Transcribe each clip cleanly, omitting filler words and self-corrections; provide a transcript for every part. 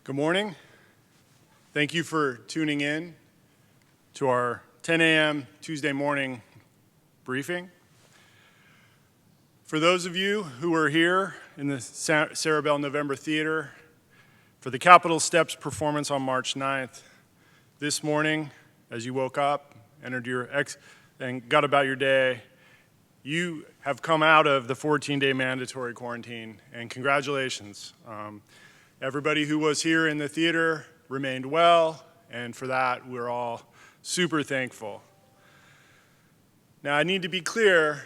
Good morning. Thank you for tuning in to our 10 a.m. Tuesday morning briefing. For those of you who are here in the Sarah Bell November Theater for the Capitol Steps performance on March 9th, this morning, as you woke up, entered and got about your day, you have come out of the 14-day mandatory quarantine, and congratulations. Everybody who was here in the theater remained well, and for that, we're all super thankful. Now, I need to be clear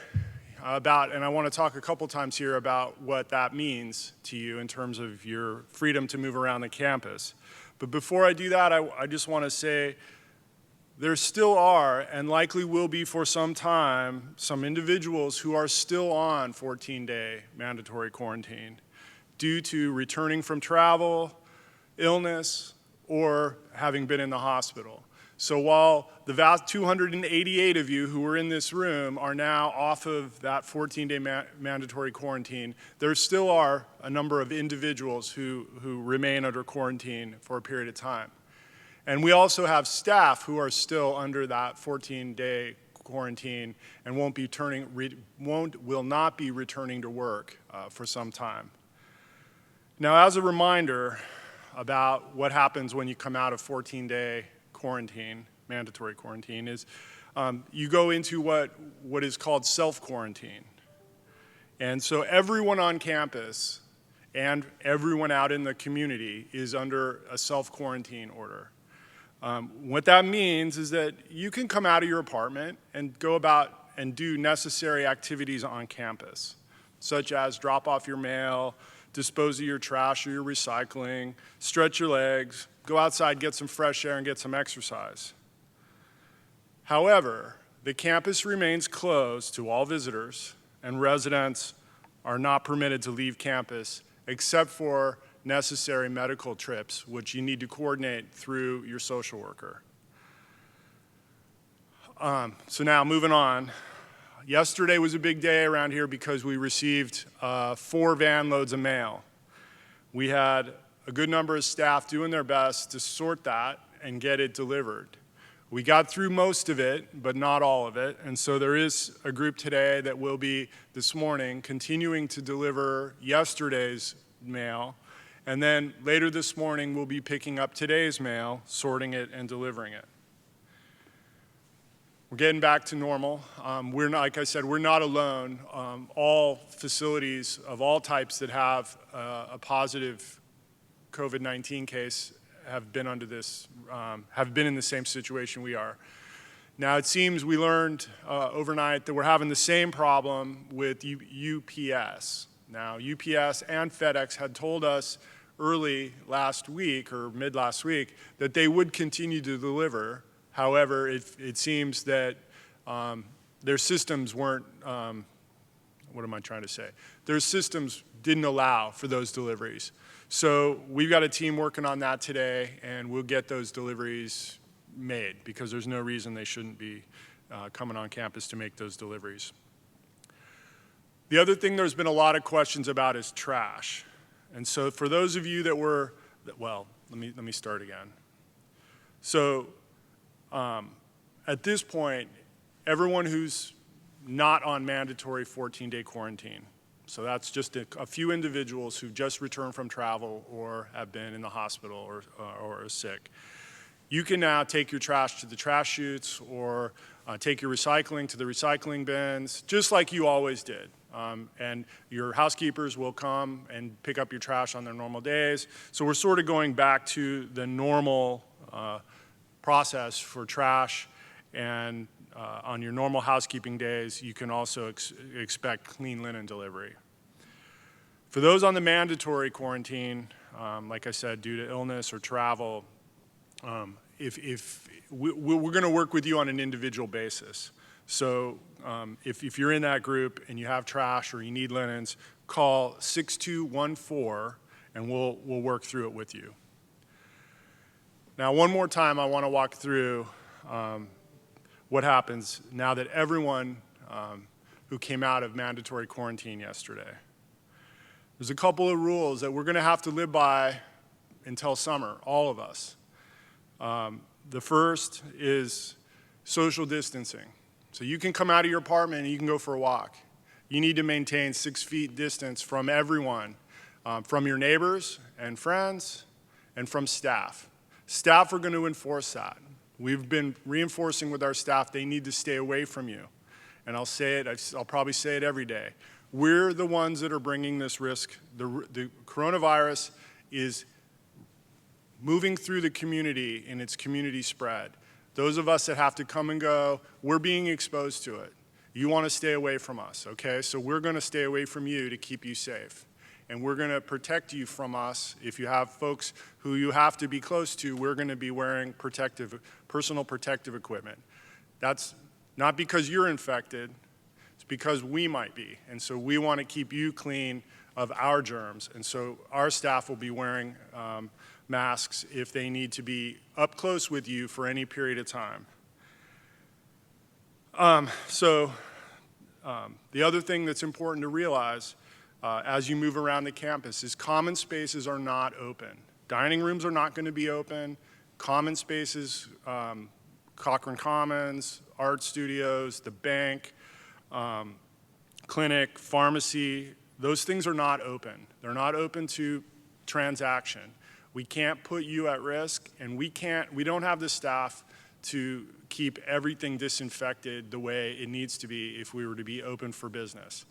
about, and I want to talk a couple times here about what that means to you in terms of your freedom to move around the campus. But before I do that, I just want to say there still are, and likely will be for some time, some individuals who are still on 14-day mandatory quarantine due to returning from travel, illness, or having been in the hospital. So while the vast 288 of you who were in this room are now off of that 14-day mandatory quarantine, there still are a number of individuals who remain under quarantine for a period of time. And we also have staff who are still under that 14-day quarantine and will not be returning to work for some time. Now, as a reminder about what happens when you come out of 14-day quarantine, mandatory quarantine, is you go into what is called self-quarantine. And so everyone on campus and everyone out in the community is under a self-quarantine order. What that means is that you can come out of your apartment and go about and do necessary activities on campus, such as drop off your mail, dispose of your trash or your recycling, stretch your legs, go outside, get some fresh air, and get some exercise. However, the campus remains closed to all visitors, and residents are not permitted to leave campus except for necessary medical trips, which you need to coordinate through your social worker. So now, moving on. Yesterday was a big day around here because we received 4 van loads of mail. We had a good number of staff doing their best to sort that and get it delivered. We got through most of it, but not all of it, and so there is a group today that will be, this morning, continuing to deliver yesterday's mail, and then later this morning we'll be picking up today's mail, sorting it, and delivering it. We're getting back to normal. Like I said, we're not alone. All facilities of all types that have a positive COVID-19 case have been under this, have been in the same situation we are. Now, it seems we learned overnight that we're having the same problem with UPS. Now, UPS and FedEx had told us early last week or mid last week that they would continue to deliver. However, it seems that their systems weren't, what am I trying to say? Their systems didn't allow for those deliveries. So we've got a team working on that today, and we'll get those deliveries made because there's no reason they shouldn't be coming on campus to make those deliveries. The other thing there's been a lot of questions about is trash. And so for those of you that were, well, let me start again. So, at this point, everyone who's not on mandatory 14-day quarantine, so that's just a few individuals who just returned from travel or have been in the hospital or are sick, you can now take your trash to the trash chutes or take your recycling to the recycling bins, just like you always did. And your housekeepers will come and pick up your trash on their normal days. So we're sort of going back to the normal process for trash, and on your normal housekeeping days, you can also expect clean linen delivery. For those on the mandatory quarantine, like I said, due to illness or travel, we're going to work with you on an individual basis. So if you're in that group and you have trash or you need linens, call 6214 and we'll work through it with you. Now, one more time, I want to walk through what happens now that everyone who came out of mandatory quarantine yesterday. There's a couple of rules that we're going to have to live by until summer, all of us. The first is social distancing. So you can come out of your apartment and you can go for a walk. You need to maintain 6 feet distance from everyone, from your neighbors and friends, and from staff. Staff are going to enforce that. We've been reinforcing with our staff they need to stay away from you. And I'll say it, I'll probably say it every day. We're the ones that are bringing this risk. The coronavirus is moving through the community in its community spread. Those of us that have to come and go, we're being exposed to it. You want to stay away from us, okay? So we're going to stay away from you to keep you safe. And we're going to protect you from us. If you have folks who you have to be close to, we're going to be wearing personal protective equipment. That's not because you're infected, it's because we might be. And so we want to keep you clean of our germs. And so our staff will be wearing masks if they need to be up close with you for any period of time. The other thing that's important to realize as you move around the campus is common spaces are not open. Dining rooms are not going to be open. Common spaces, Cochrane Commons, art studios, the bank, clinic, pharmacy, those things are not open. They're not open to transaction. We can't put you at risk, and we don't have the staff to keep everything disinfected the way it needs to be if we were to be open for business.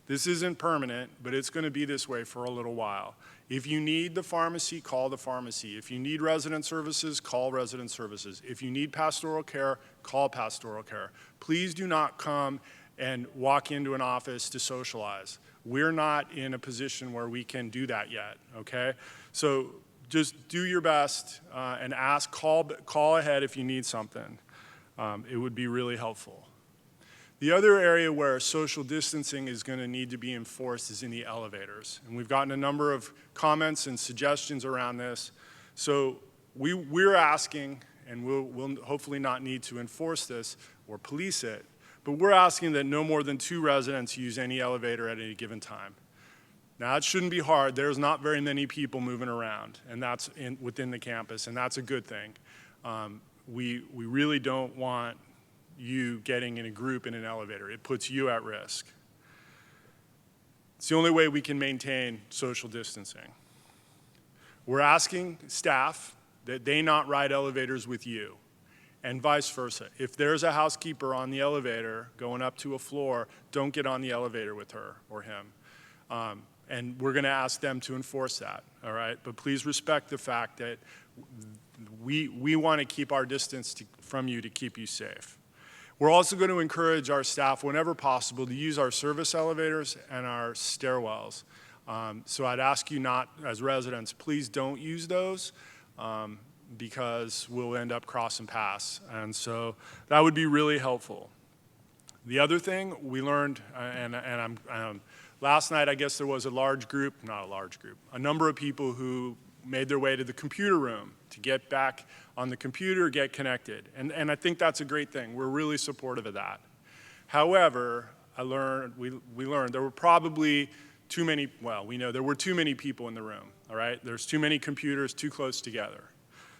This isn't permanent, but it's going to be this way for a little while. If you need the pharmacy, call the pharmacy. If you need resident services, call resident services. If you need pastoral care, call pastoral care. Please do not come and walk into an office to socialize. We're not in a position where we can do that yet, okay? So just do your best and ask, call ahead if you need something. It would be really helpful. The other area where social distancing is going to need to be enforced is in the elevators. And we've gotten a number of comments and suggestions around this. So we're asking, and we'll hopefully not need to enforce this or police it, but we're asking that no more than 2 residents use any elevator at any given time. Now, it shouldn't be hard. There's not very many people moving around, and that's within the campus, and that's a good thing. We really don't want you getting in a group in an elevator. It puts you at risk. It's the only way we can maintain social distancing. We're asking staff that they not ride elevators with you, and vice versa. If there's a housekeeper on the elevator going up to a floor, don't get on the elevator with her or him. And we're going to ask them to enforce that, all right? But please respect the fact that we want to keep our distance from you to keep you safe. We're also going to encourage our staff, whenever possible, to use our service elevators and our stairwells. So I'd ask you not, as residents, please don't use those because we'll end up crossing paths. And so that would be really helpful. The other thing we learned, last night I guess there was a number of people who made their way to the computer room to get back on the computer, get connected. And I think that's a great thing. We're really supportive of that. However, we learned there were probably too many, we know there were too many people in the room, all right? There's too many computers too close together.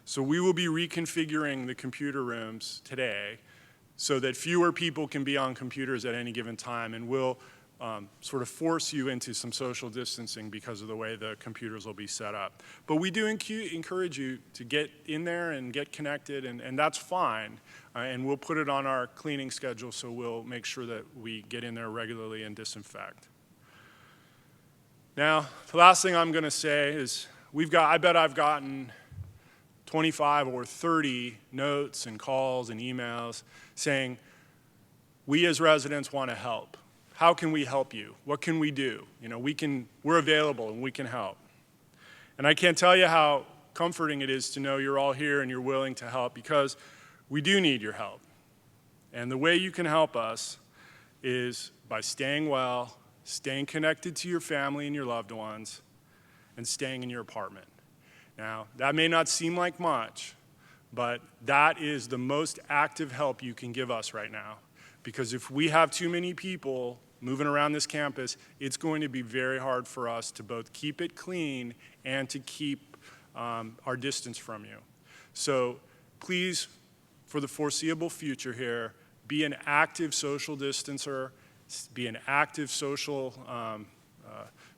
So we will be reconfiguring the computer rooms today so that fewer people can be on computers at any given time, and we'll sort of force you into some social distancing because of the way the computers will be set up. But we do encourage you to get in there and get connected, and that's fine. And we'll put it on our cleaning schedule, so we'll make sure that we get in there regularly and disinfect. Now, the last thing I'm going to say is I bet I've gotten 25 or 30 notes and calls and emails saying, we as residents want to help. How can we help you? What can we do? You know, we're available and we can help. And I can't tell you how comforting it is to know you're all here and you're willing to help, because we do need your help. And the way you can help us is by staying well, staying connected to your family and your loved ones, and staying in your apartment. Now, that may not seem like much, but that is the most active help you can give us right now. Because if we have too many people moving around this campus, it's going to be very hard for us to both keep it clean and to keep our distance from you. So please, for the foreseeable future here, be an active social distancer, be an active social,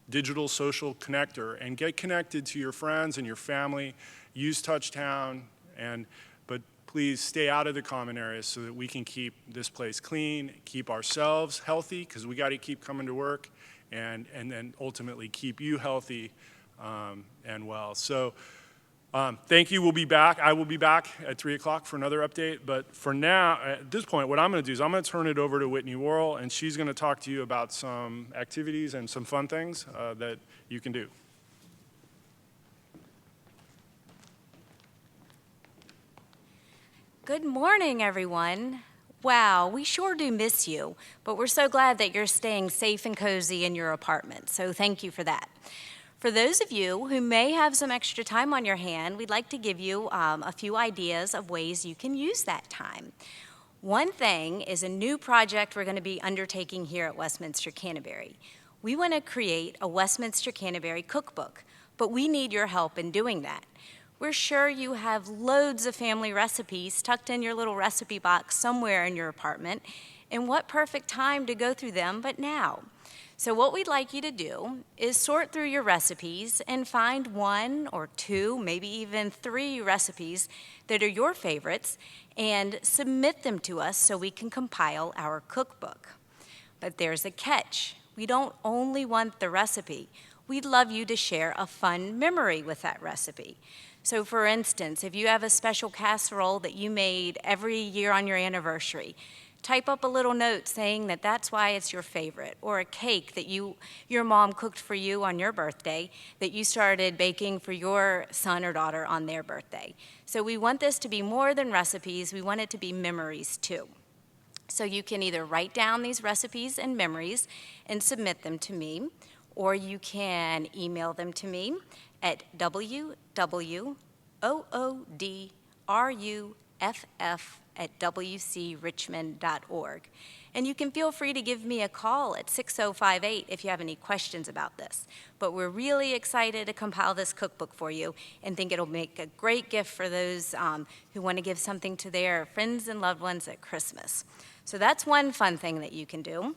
digital social connector, and get connected to your friends and your family. Use Touchtown, but please stay out of the common areas so that we can keep this place clean, keep ourselves healthy, because we got to keep coming to work, and then ultimately keep you healthy and well. So thank you. We'll be back. I will be back at 3 o'clock for another update. But for now, at this point, what I'm going to do is I'm going to turn it over to Whitney Worrell, and she's going to talk to you about some activities and some fun things that you can do. Good morning, everyone. Wow, we sure do miss you, but we're so glad that you're staying safe and cozy in your apartment, so thank you for that. For those of you who may have some extra time on your hand, we'd like to give you a few ideas of ways you can use that time. One thing is a new project we're going to be undertaking here at Westminster Canterbury. We want to create a Westminster Canterbury cookbook, but we need your help in doing that. We're sure you have loads of family recipes tucked in your little recipe box somewhere in your apartment, and what perfect time to go through them but now. So what we'd like you to do is sort through your recipes and find 1 or 2, maybe even 3 recipes that are your favorites and submit them to us so we can compile our cookbook. But there's a catch. We don't only want the recipe. We'd love you to share a fun memory with that recipe. So for instance, if you have a special casserole that you made every year on your anniversary, type up a little note saying that that's why it's your favorite, or a cake that your mom cooked for you on your birthday that you started baking for your son or daughter on their birthday. So we want this to be more than recipes, we want it to be memories too. So you can either write down these recipes and memories and submit them to me, or you can email them to me at www.oodruff@wcrichmond.org. And you can feel free to give me a call at 6058 if you have any questions about this. But we're really excited to compile this cookbook for you and think it'll make a great gift for those who want to give something to their friends and loved ones at Christmas. So that's one fun thing that you can do.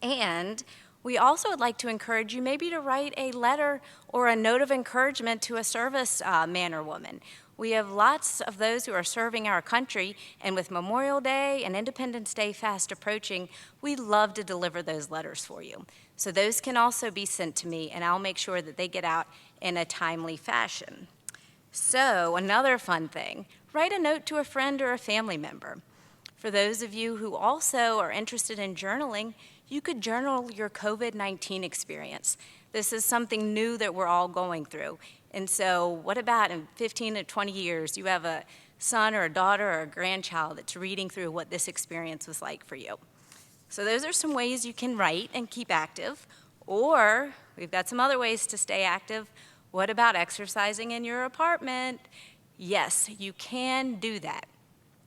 And we also would like to encourage you maybe to write a letter or a note of encouragement to a service man or woman. We have lots of those who are serving our country, and with Memorial Day and Independence Day fast approaching, we'd love to deliver those letters for you. So those can also be sent to me, and I'll make sure that they get out in a timely fashion. So another fun thing, write a note to a friend or a family member. For those of you who also are interested in journaling, you could journal your COVID-19 experience. This is something new that we're all going through. And so what about in 15 to 20 years, you have a son or a daughter or a grandchild that's reading through what this experience was like for you. So those are some ways you can write and keep active. Or we've got some other ways to stay active. What about exercising in your apartment? Yes, you can do that.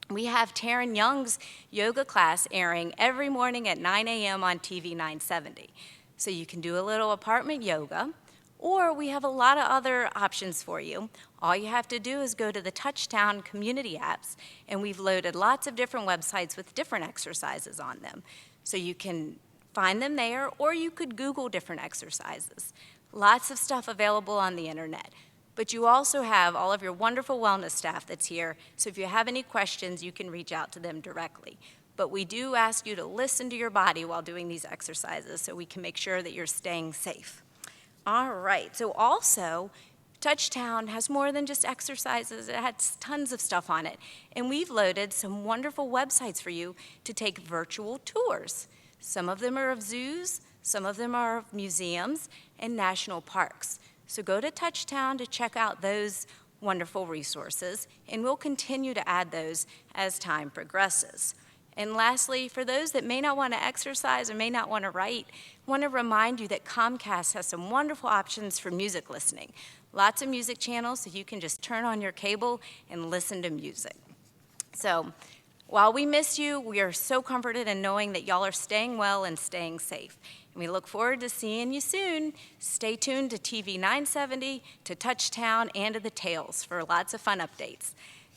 We have Taryn Young's yoga class airing every morning at 9 a.m. on TV 970. So you can do a little apartment yoga, or we have a lot of other options for you. All you have to do is go to the Touchtown community apps, and we've loaded lots of different websites with different exercises on them. So you can find them there, or you could Google different exercises. Lots of stuff available on the internet. But you also have all of your wonderful wellness staff that's here, so if you have any questions, you can reach out to them directly. But we do ask you to listen to your body while doing these exercises so we can make sure that you're staying safe. All right, so also, Touchtown has more than just exercises. It has tons of stuff on it. And we've loaded some wonderful websites for you to take virtual tours. Some of them are of zoos, some of them are of museums and national parks. So go to Touchtown to check out those wonderful resources, and we'll continue to add those as time progresses. And lastly, for those that may not want to exercise or may not want to write, I want to remind you that Comcast has some wonderful options for music listening. Lots of music channels, so you can just turn on your cable and listen to music. So while we miss you, we are so comforted in knowing that y'all are staying well and staying safe. We look forward to seeing you soon. Stay tuned to TV 970, to Touchtown, and to the Tales for lots of fun updates.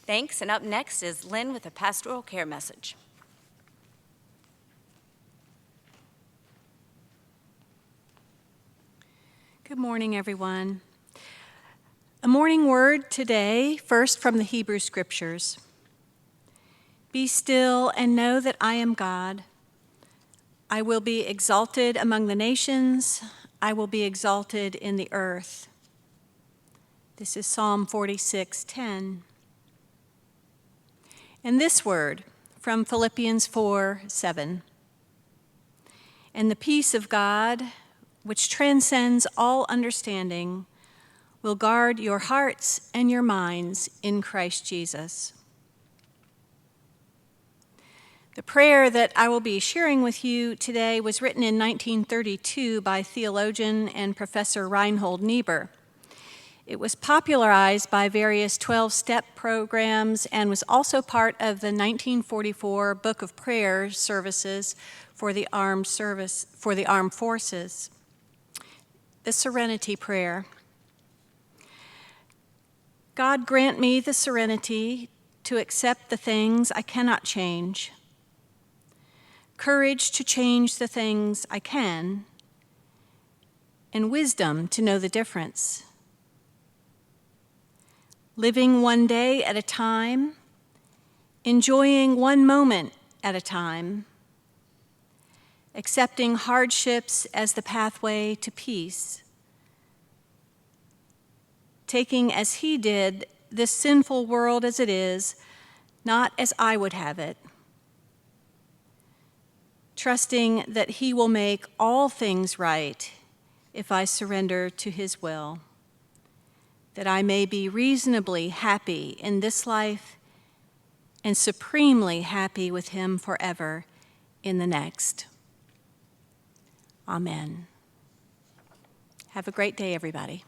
Thanks, and up next is Lynn with a pastoral care message. Good morning, everyone. A morning word today, first from the Hebrew Scriptures. Be still and know that I am God. I will be exalted among the nations. I will be exalted in the earth. This is Psalm 46:10. And this word from Philippians 4:7. And the peace of God, which transcends all understanding, will guard your hearts and your minds in Christ Jesus. The prayer that I will be sharing with you today was written in 1932 by theologian and Professor Reinhold Niebuhr. It was popularized by various 12-step programs and was also part of the 1944 Book of Prayer services for the armed forces. The Serenity Prayer. God, grant me the serenity to accept the things I cannot change, courage to change the things I can, and wisdom to know the difference. Living one day at a time, enjoying one moment at a time, accepting hardships as the pathway to peace, taking as he did this sinful world as it is, not as I would have it, trusting that he will make all things right if I surrender to his will, that I may be reasonably happy in this life and supremely happy with him forever in the next. Amen. Have a great day, everybody.